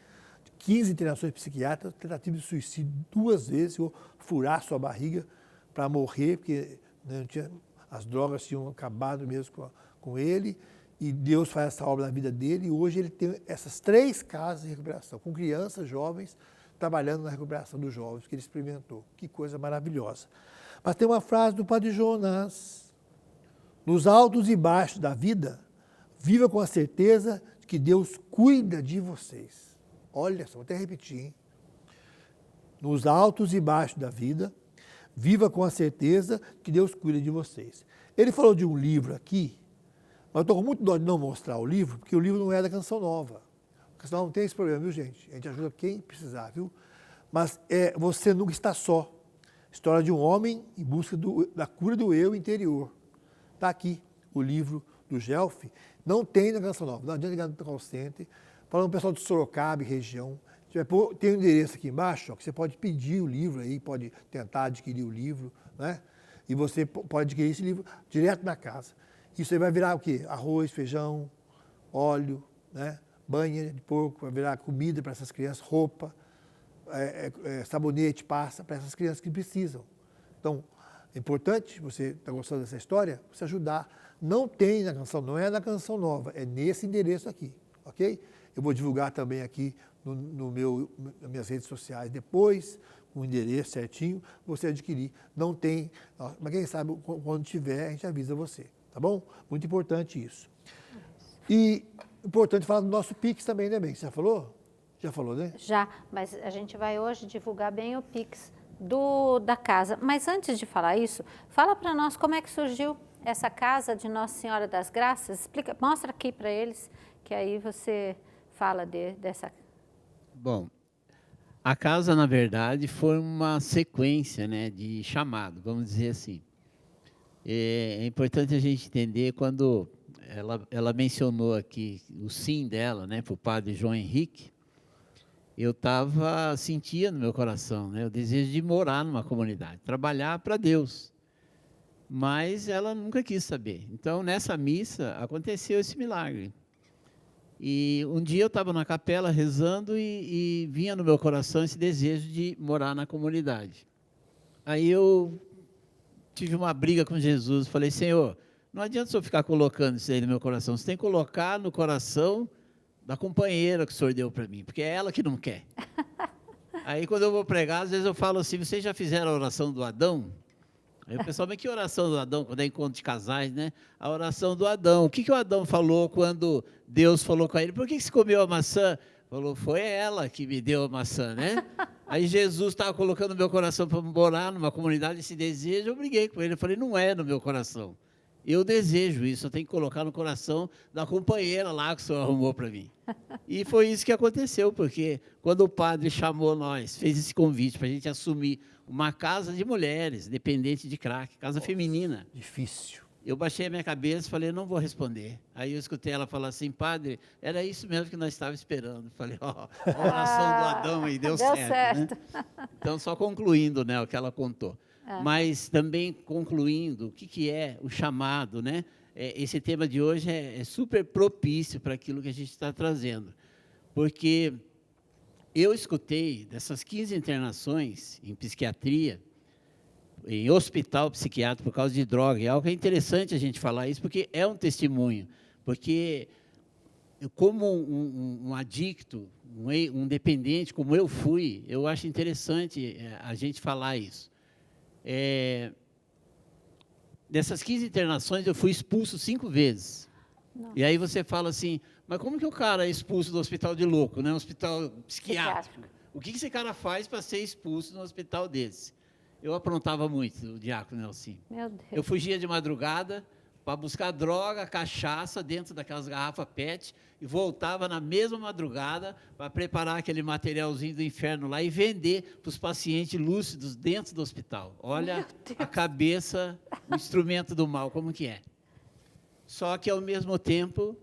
15 internações psiquiátricas, tentativa de suicídio 2 vezes, ou furar sua barriga para morrer, porque não tinha, as drogas tinham acabado mesmo com ele, e Deus faz essa obra na vida dele, e hoje ele tem essas 3 casas de recuperação, com crianças, jovens, trabalhando na recuperação dos jovens que ele experimentou. Que coisa maravilhosa. Mas tem uma frase do Padre Jonas: nos altos e baixos da vida, viva com a certeza de que Deus cuida de vocês. Olha só, vou até repetir, hein? Nos altos e baixos da vida, viva com a certeza que Deus cuida de vocês. Ele falou de um livro aqui, mas eu estou com muito dó de não mostrar o livro, porque o livro não é da Canção Nova. A Canção Nova não tem esse problema, viu, gente? A gente ajuda quem precisar, viu? Mas você nunca está só. História de um homem em busca da cura do eu interior. Está aqui o livro do Gelf. Não tem na Canção Nova. Não adianta ligar no call center. Falando para o pessoal de Sorocaba e região. Tem um endereço aqui embaixo, ó, que você pode pedir o livro aí, pode tentar adquirir o livro, né? E você pode adquirir esse livro direto na casa. Isso aí vai virar o quê? Arroz, feijão, óleo, né? Banha de porco, vai virar comida para essas crianças, roupa, sabonete, pasta para essas crianças que precisam. Então, é importante, você está gostando dessa história, você ajudar. Não tem na canção, não é na Canção Nova, é nesse endereço aqui, ok? Eu vou divulgar também aqui nas minhas redes sociais depois, com o endereço certinho, você adquirir. Não tem, mas quem sabe quando tiver, a gente avisa você, tá bom? Muito importante isso. E importante falar do nosso Pix também, né, bem? Você já falou? Já falou, né? Já, mas a gente vai hoje divulgar bem o Pix da casa. Mas antes de falar isso, fala para nós como é que surgiu essa casa de Nossa Senhora das Graças. Explica, mostra aqui para eles, que aí você fala dessa. Bom, a casa, na verdade, foi uma sequência, né, de chamado, vamos dizer assim. É importante a gente entender quando ela mencionou aqui o sim dela, né, para o padre João Henrique. Eu sentia no meu coração, né, o desejo de morar numa comunidade, trabalhar para Deus. Mas ela nunca quis saber. Então, nessa missa, aconteceu esse milagre. E um dia eu estava na capela rezando e vinha no meu coração esse desejo de morar na comunidade. Aí eu tive uma briga com Jesus, falei: Senhor, não adianta o Senhor ficar colocando isso aí no meu coração, você tem que colocar no coração da companheira que o Senhor deu para mim, porque é ela que não quer. Aí, quando eu vou pregar, às vezes eu falo assim, vocês já fizeram a oração do Adão? Aí o pessoal, mas que oração do Adão? Quando é encontro de casais, né? A oração do Adão. O que o Adão falou quando Deus falou com ele? Por que você comeu a maçã? Falou, foi ela que me deu a maçã, né? Aí Jesus estava colocando no meu coração para morar numa comunidade esse desejo, eu briguei com ele. Eu falei, não é no meu coração. Eu desejo isso, eu tenho que colocar no coração da companheira lá que o senhor arrumou para mim. E foi isso que aconteceu, porque quando o padre chamou nós, fez esse convite para a gente assumir uma casa de mulheres, dependente de crack, casa feminina. Difícil. Eu baixei a minha cabeça e falei, não vou responder. Aí eu escutei ela falar assim, padre, era isso mesmo que nós estávamos esperando. Falei, ó, a oração do Adão aí deu certo. Né? Então, só concluindo, né, o que ela contou. Mas também concluindo, o que é o chamado, né? Esse tema de hoje é super propício para aquilo que a gente está trazendo. Porque eu escutei dessas 15 internações em psiquiatria, em hospital psiquiátrico por causa de droga. É algo que é interessante a gente falar isso, porque é um testemunho. Porque, como um adicto, um dependente, como eu fui, eu acho interessante a gente falar isso. Dessas 15 internações, eu fui expulso 5 vezes. Nossa. E aí você fala assim, mas como que o cara é expulso do hospital de louco, né? Um hospital psiquiátrico? O que esse cara faz para ser expulso num hospital desse? Eu aprontava muito, o diácono Nelson. Meu Deus. Eu fugia de madrugada para buscar droga, cachaça dentro daquelas garrafas PET e voltava na mesma madrugada para preparar aquele materialzinho do inferno lá e vender para os pacientes lúcidos dentro do hospital. Olha a cabeça, o instrumento do mal, como que é. Só que, ao mesmo tempo,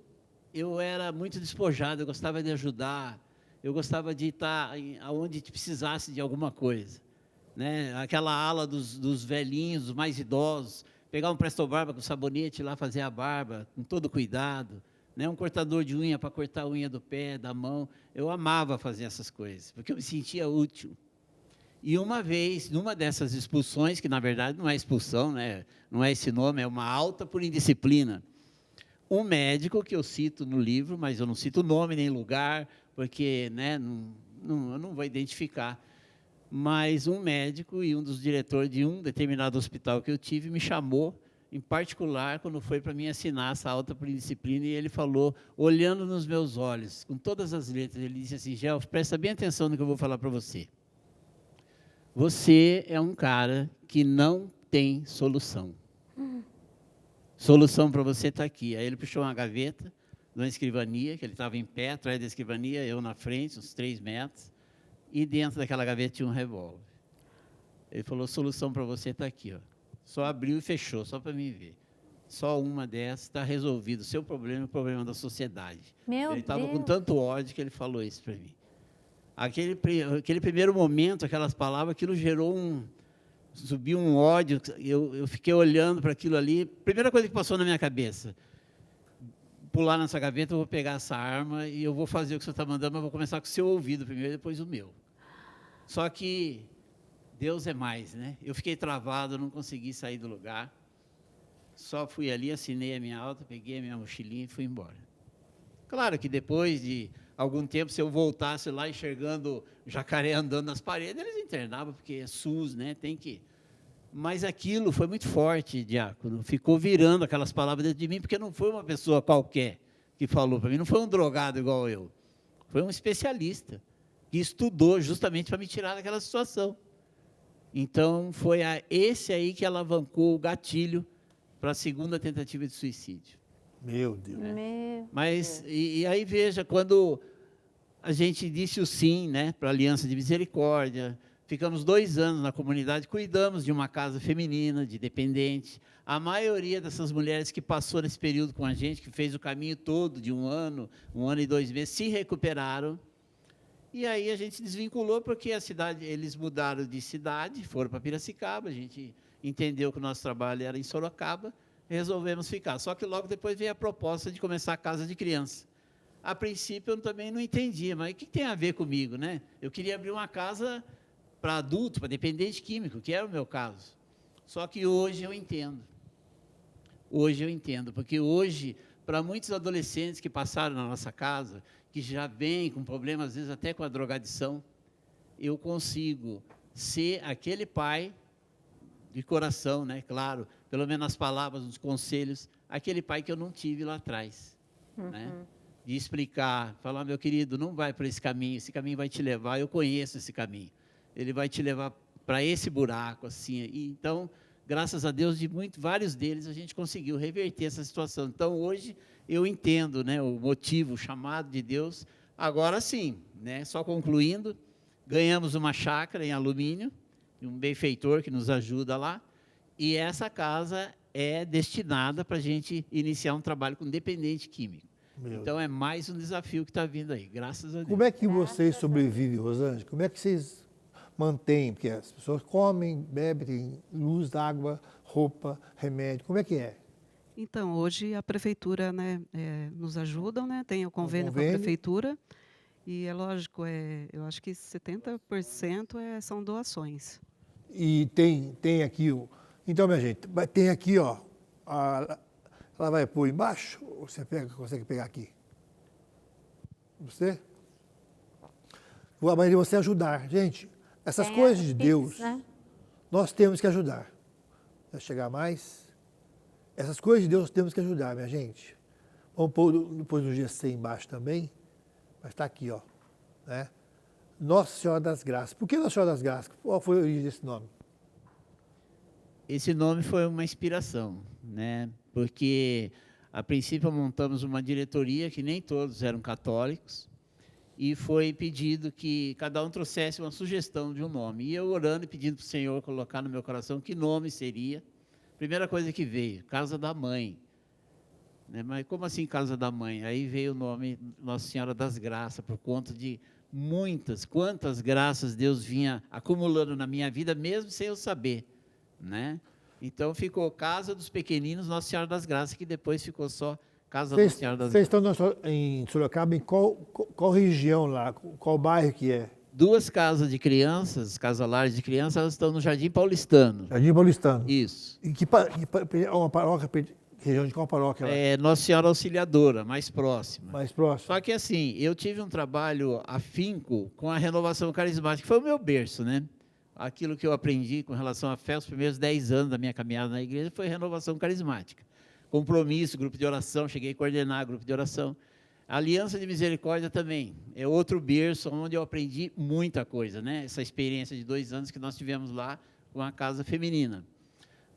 eu era muito despojado, eu gostava de ajudar, eu gostava de estar onde precisasse de alguma coisa. Né? Aquela ala dos velhinhos, dos mais idosos, pegar um presto-barba com sabonete lá, fazer a barba, com todo cuidado, né? Um cortador de unha para cortar a unha do pé, da mão. Eu amava fazer essas coisas, porque eu me sentia útil. E uma vez, numa dessas expulsões, que na verdade não é expulsão, né? Não é esse nome, é uma alta por indisciplina, um médico, que eu cito no livro, mas eu não cito nome nem lugar, porque, né, eu não vou identificar, mas um médico e um dos diretores de um determinado hospital que eu tive me chamou, em particular, quando foi para mim assinar essa alta por indisciplina, e ele falou, olhando nos meus olhos, com todas as letras, ele disse assim, Gelf, presta bem atenção no que eu vou falar para você. Você é um cara que não tem solução. Solução para você está aqui. Aí ele puxou uma gaveta, de uma escrivania, que ele estava em pé, atrás da escrivania, eu na frente, uns 3 metros, e dentro daquela gaveta tinha um revólver. Ele falou, solução para você está aqui, ó. Só abriu e fechou, só para mim ver. Só uma dessas está resolvido. O seu problema é o problema da sociedade. Meu ele estava Deus. com tanto ódio que ele falou isso para mim. Aquele primeiro momento, aquelas palavras, aquilo gerou subiu um ódio. Eu fiquei olhando para aquilo ali. Primeira coisa que passou na minha cabeça, pular nessa gaveta, eu vou pegar essa arma e eu vou fazer o que o senhor está mandando, mas eu vou começar com o seu ouvido primeiro, depois o meu. Só que Deus é mais, né? Eu fiquei travado, não consegui sair do lugar. Só fui ali, assinei a minha alta, peguei a minha mochilinha e fui embora. Claro que depois de algum tempo, se eu voltasse lá enxergando jacaré andando nas paredes, eles internavam, porque é SUS, né? Tem que... Mas aquilo foi muito forte, diácono. Ficou virando aquelas palavras dentro de mim, porque não foi uma pessoa qualquer que falou para mim, não foi um drogado igual eu. Foi um especialista que estudou justamente para me tirar daquela situação. Então, foi esse aí que alavancou o gatilho para a segunda tentativa de suicídio. Meu Deus. Mas, e aí, veja, quando a gente disse o sim, né, para a Aliança de Misericórdia, ficamos 2 anos na comunidade, cuidamos de uma casa feminina, de dependente. A maioria dessas mulheres que passou nesse período com a gente, que fez o caminho todo de 1 ano e 2 meses, se recuperaram. E aí a gente se desvinculou, porque a cidade, eles mudaram de cidade, foram para Piracicaba, a gente entendeu que o nosso trabalho era em Sorocaba, resolvemos ficar. Só que logo depois veio a proposta de começar a casa de criança. A princípio eu também não entendia, mas o que tem a ver comigo, né? Eu queria abrir uma casa para adulto, para dependente químico, que era o meu caso. Só que hoje eu entendo. Hoje eu entendo, porque hoje, para muitos adolescentes que passaram na nossa casa, que já vêm com problemas, às vezes até com a drogadição, eu consigo ser aquele pai de coração, né? Claro, pelo menos nas palavras, nos conselhos, aquele pai que eu não tive lá atrás, né? De explicar, falar, meu querido, não vai por esse caminho vai te levar, eu conheço esse caminho, ele vai te levar para esse buraco, assim. E, então, graças a Deus, vários deles a gente conseguiu reverter essa situação. Então, hoje, eu entendo, né, o motivo, o chamado de Deus. Agora sim, né, só concluindo, ganhamos uma chácara em alumínio, um benfeitor que nos ajuda lá, e essa casa é destinada para a gente iniciar um trabalho com dependente químico. Então, é mais um desafio que está vindo aí, graças a Deus. Como é que vocês sobrevivem, Rosângela? Como é que vocês mantêm? Porque as pessoas comem, bebem, têm luz, água, roupa, remédio. Como é que é? Então, hoje a prefeitura, né, nos ajuda, né, tem o convênio com a prefeitura, e é lógico, eu acho que 70% são doações. E tem aqui, então, minha gente, tem aqui, ó, ela vai pôr embaixo, ou você consegue pegar aqui? Você? Mas de você ajudar. Gente, essas coisas de Deus, né? Nós temos que ajudar. Vai chegar mais. Essas coisas de Deus temos que ajudar, minha gente. Vamos pôr depois no GC embaixo também, mas está aqui, ó, né? Nossa Senhora das Graças. Por que Nossa Senhora das Graças? Qual foi a origem desse nome? Esse nome foi uma inspiração, né? Porque, a princípio, montamos uma diretoria que nem todos eram católicos, e foi pedido que cada um trouxesse uma sugestão de um nome. E eu orando e pedindo para o Senhor colocar no meu coração que nome seria. Primeira coisa que veio, Casa da Mãe. Né? Mas como assim Casa da Mãe? Aí veio o nome Nossa Senhora das Graças, por conta de quantas graças Deus vinha acumulando na minha vida, mesmo sem eu saber, né? Então, ficou Casa dos Pequeninos, Nossa Senhora das Graças, que depois ficou só Casa Nossa Senhora das Graças. Vocês estão em Sorocaba, em qual região lá? Qual bairro que é? 2 casas de crianças, casalares de crianças, elas estão no Jardim Paulistano. Jardim Paulistano. Isso. E uma paróquia, região de qual paróquia lá? É Nossa Senhora Auxiliadora, mais próxima. Mais próxima. Só que assim, eu tive um trabalho afinco com a renovação carismática, que foi o meu berço, né? Aquilo que eu aprendi com relação à fé, os primeiros 10 anos da minha caminhada na igreja, foi renovação carismática. Compromisso, grupo de oração, cheguei a coordenar grupo de oração. A Aliança de Misericórdia também, é outro berço onde eu aprendi muita coisa, né? Essa experiência de 2 anos que nós tivemos lá com a casa feminina.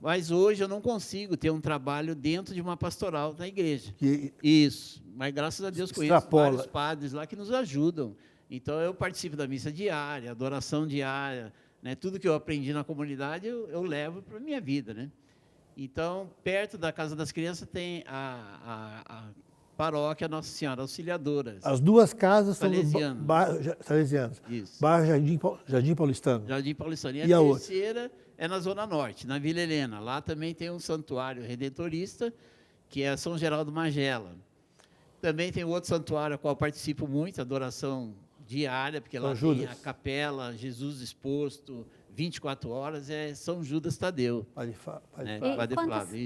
Mas hoje eu não consigo ter um trabalho dentro de uma pastoral da igreja. Isso, mas graças a Deus conheço vários padres lá que nos ajudam. Então eu participo da missa diária, adoração diária, né? Tudo que eu aprendi na comunidade eu levo para a minha vida, né? Então, perto da Casa das Crianças tem a paróquia Nossa Senhora Auxiliadora. As 2 casas são salesianas. Isso. Bairro Jardim Paulistano. Jardim Paulistano. E a terceira é na Zona Norte, na Vila Helena. Lá também tem um santuário redentorista, que é São Geraldo Magela. Também tem outro santuário, ao qual participo muito, adoração diária, porque lá tem a capela, Jesus exposto, 24 horas, é São Judas Tadeu.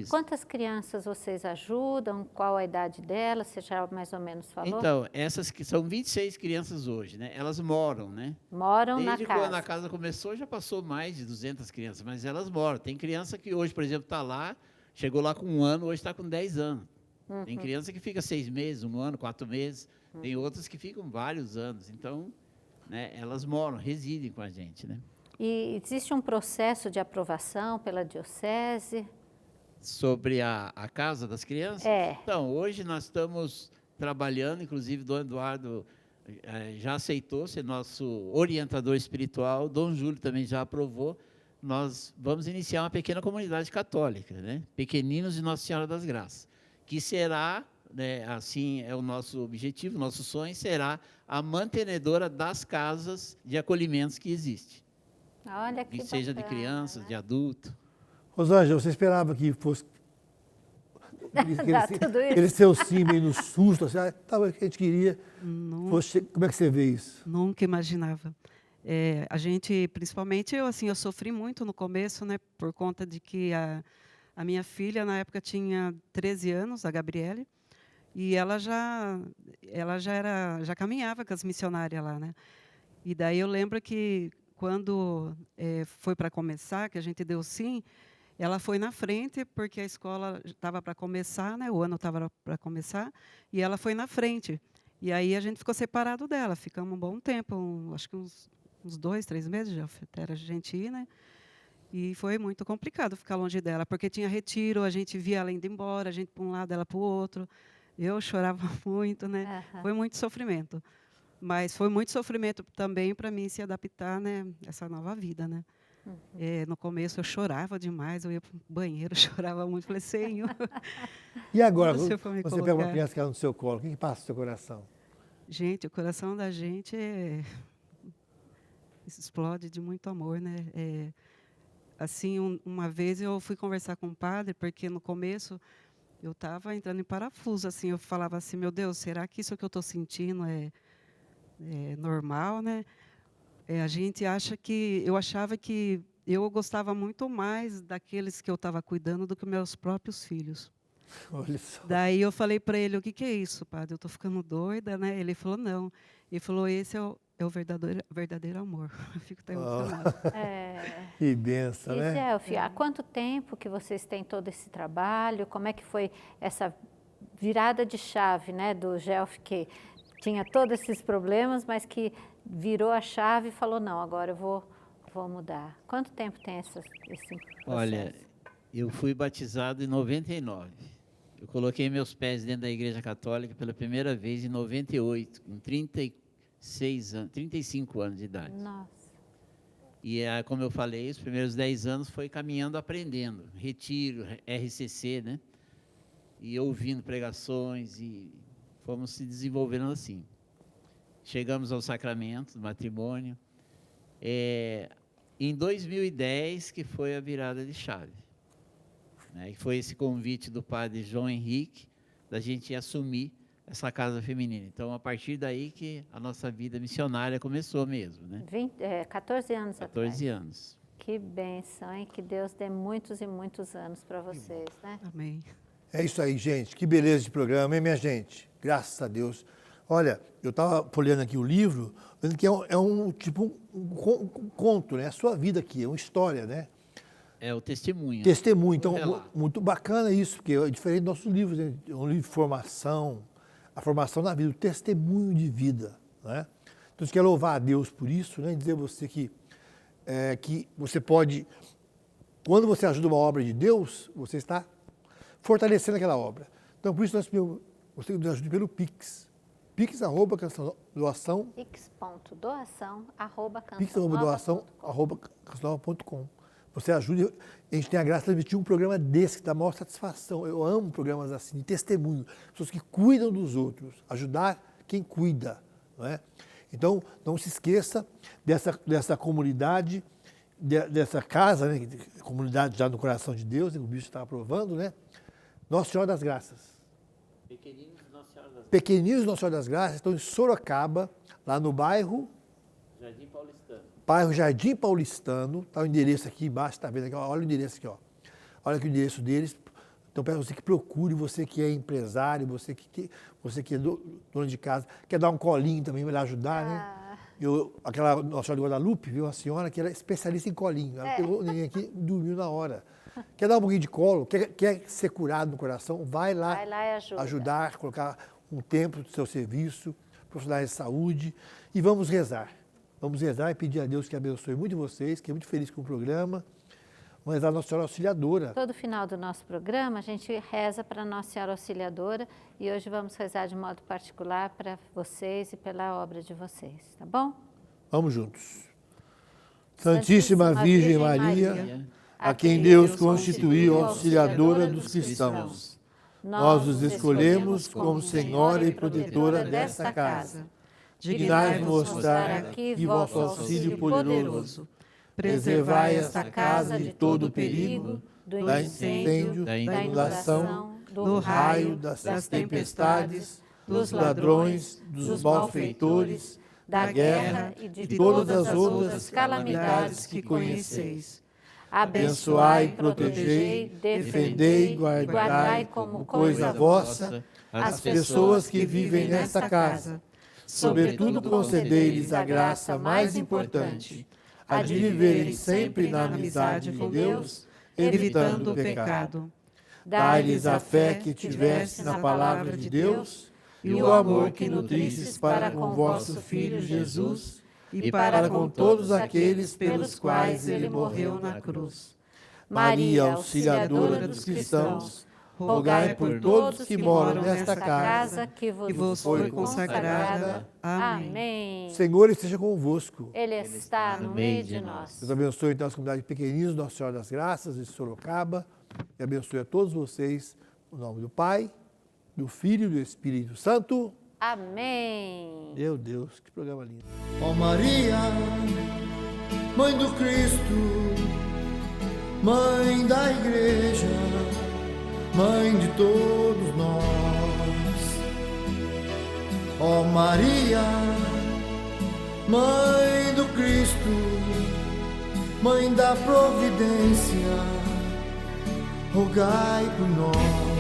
Quantas crianças vocês ajudam? Qual a idade delas? Você já mais ou menos falou? Então, essas que são 26 crianças hoje, né? Elas moram, né? Moram na casa. Desde quando a casa começou, já passou mais de 200 crianças, mas elas moram. Tem criança que hoje, por exemplo, está lá, chegou lá com 1 ano, hoje está com 10 anos. Tem criança que fica 6 meses, 1 ano, 4 meses. Tem outras que ficam vários anos. Então, né, elas moram, residem com a gente, né? E existe um processo de aprovação pela diocese? Sobre a Casa das Crianças? Então, hoje nós estamos trabalhando, inclusive Dom Eduardo já aceitou ser nosso orientador espiritual, Dom Júlio também já aprovou. Nós vamos iniciar uma pequena comunidade católica, né? Pequeninos de Nossa Senhora das Graças, que será, né, assim é o nosso objetivo, nosso sonho, será a mantenedora das casas de acolhimentos que existem. Olha que seja de crianças, né? De adulto. Rosângela, você esperava que fosse aquele seu sim meio no susto, assim, tava, que a gente queria. Como é que você vê isso? Nunca imaginava. A gente, principalmente eu sofri muito no começo, né, por conta de que a minha filha, na época, tinha 13 anos, a Gabriele, e ela já caminhava com as missionárias lá, né? E daí eu lembro que quando foi para começar, que a gente deu sim, ela foi na frente, porque a escola estava para começar, né? O ano estava para começar, e ela foi na frente. E aí a gente ficou separado dela, ficamos um bom tempo, acho que uns 2, 3 meses já era a gente ir, né? E foi muito complicado ficar longe dela, porque tinha retiro, a gente via ela indo embora, a gente para um lado, ela para o outro. Eu chorava muito, né? Foi muito sofrimento. Mas foi muito sofrimento também para mim se adaptar, né, a essa nova vida, né? No começo eu chorava demais, eu ia para o banheiro, chorava muito, falei, Senhor. E agora, onde o Senhor você foi me pega uma colocar? criança que está no seu colo, o que passa no seu coração? Gente, o coração da gente explode de muito amor, né? Assim, uma vez eu fui conversar com o padre, porque no começo eu estava entrando em parafuso, assim, eu falava assim, meu Deus, será que isso que eu estou sentindo é normal, né? Eu achava que eu gostava muito mais daqueles que eu estava cuidando do que meus próprios filhos. Olha só. Daí eu falei para ele, o que é isso, padre? Eu estou ficando doida, né? Ele falou, não. Ele falou, esse é o verdadeiro amor. Eu fico até emocionada. Que benção, E, né? Gelfi, há quanto tempo que vocês têm todo esse trabalho? Como é que foi essa virada de chave, né, do Gelfi, que tinha todos esses problemas, mas que virou a chave e falou, não, agora eu vou mudar. Quanto tempo tem esse processo? Olha, eu fui batizado em 99. Eu coloquei meus pés dentro da Igreja Católica pela primeira vez em 98, com 35 anos de idade. Nossa. E, como eu falei, os primeiros 10 anos foi caminhando, aprendendo. Retiro, RCC, né? E ouvindo pregações e fomos se desenvolvendo assim. Chegamos ao sacramento do matrimônio. Em 2010, que foi a virada de chave. Né? Que foi esse convite do padre João Henrique, da gente assumir essa casa feminina. Então, a partir daí que a nossa vida missionária começou mesmo. Né? 14 anos 14 atrás. anos. Que bênção, hein? Que Deus dê muitos e muitos anos para vocês, né? Amém. É isso aí, gente. Que beleza de programa, hein, minha gente? Graças a Deus. Olha, eu estava folheando aqui o livro, vendo que é um conto, né? A sua vida aqui, é uma história, né? É o testemunho. Testemunho. Então, relato. muito bacana isso, porque é diferente dos nossos livros, né? É um livro de formação, a formação na vida, o testemunho de vida, né? Então, eu quero louvar a Deus por isso, né? E dizer a você que você pode, quando você ajuda uma obra de Deus, você está fortalecendo aquela obra. Então, por isso, você nos ajuda pelo Pix. Pix@cançãodoação. Pix@doação@cançãonova.com. Você ajuda, a gente tem a graça de transmitir um programa desse, que dá a maior satisfação. Eu amo programas assim, de testemunho, pessoas que cuidam dos outros, ajudar quem cuida, não é? Então, não se esqueça dessa comunidade, dessa casa, né? Comunidade já no coração de Deus, o bicho está aprovando, né? Nossa Senhora das Graças. Pequeninos Nossa Senhora das Graças estão em Sorocaba, lá no bairro Jardim Paulistano. Está o endereço aqui embaixo, está vendo aqui? Olha o endereço aqui, ó. Olha aqui o endereço deles. Então, peço você que procure, você que é empresário, você que é dono de casa, quer dar um colinho também para ajudar, né? Aquela Nossa Senhora de Guadalupe, viu? Uma senhora que era especialista em colinho. Ela pegou o neném aqui e dormiu na hora. Quer dar um pouquinho de colo, quer ser curado no coração, vai lá e ajudar, colocar um tempo do seu serviço, profissionais de saúde, e vamos rezar. Vamos rezar e pedir a Deus que abençoe muito vocês, que é muito feliz com o programa. Vamos rezar a Nossa Senhora Auxiliadora. Todo final do nosso programa, a gente reza para a Nossa Senhora Auxiliadora e hoje vamos rezar de modo particular para vocês e pela obra de vocês, tá bom? Vamos juntos. Santíssima Virgem Maria, a quem Deus constituiu auxiliadora dos cristãos, nós os escolhemos como Senhora e protetora desta casa. Dignai-vos mostrar aqui vosso auxílio poderoso. Preservai esta casa de todo perigo, do incêndio, da inundação, do raio, das tempestades, dos ladrões, dos malfeitores, da guerra e de todas as outras calamidades que conheceis. Abençoai, protegei, defendei, guardai como coisa vossa as pessoas que vivem nesta casa, Sobretudo, concedei-lhes a graça mais importante, a de viverem sempre na amizade com Deus, evitando o pecado. Dai-lhes a fé que tivesse na palavra de Deus e o amor que nutrisses para com vosso Filho Jesus e para com todos aqueles pelos quais ele morreu na cruz. Maria, auxiliadora dos cristãos, rogai por todos que moram nesta casa que vos foi consagrada. Amém. O Senhor esteja convosco. Ele está no meio de nós. Deus abençoe então as comunidades pequeninas, Nossa Senhora das Graças, de Sorocaba, e abençoe a todos vocês, no nome do Pai, do Filho e do Espírito Santo. Amém. Meu Deus, que programa lindo. Ó Maria, Mãe do Cristo, Mãe da Igreja, Mãe de todos nós. Ó Maria, Mãe do Cristo, Mãe da Providência, rogai por nós.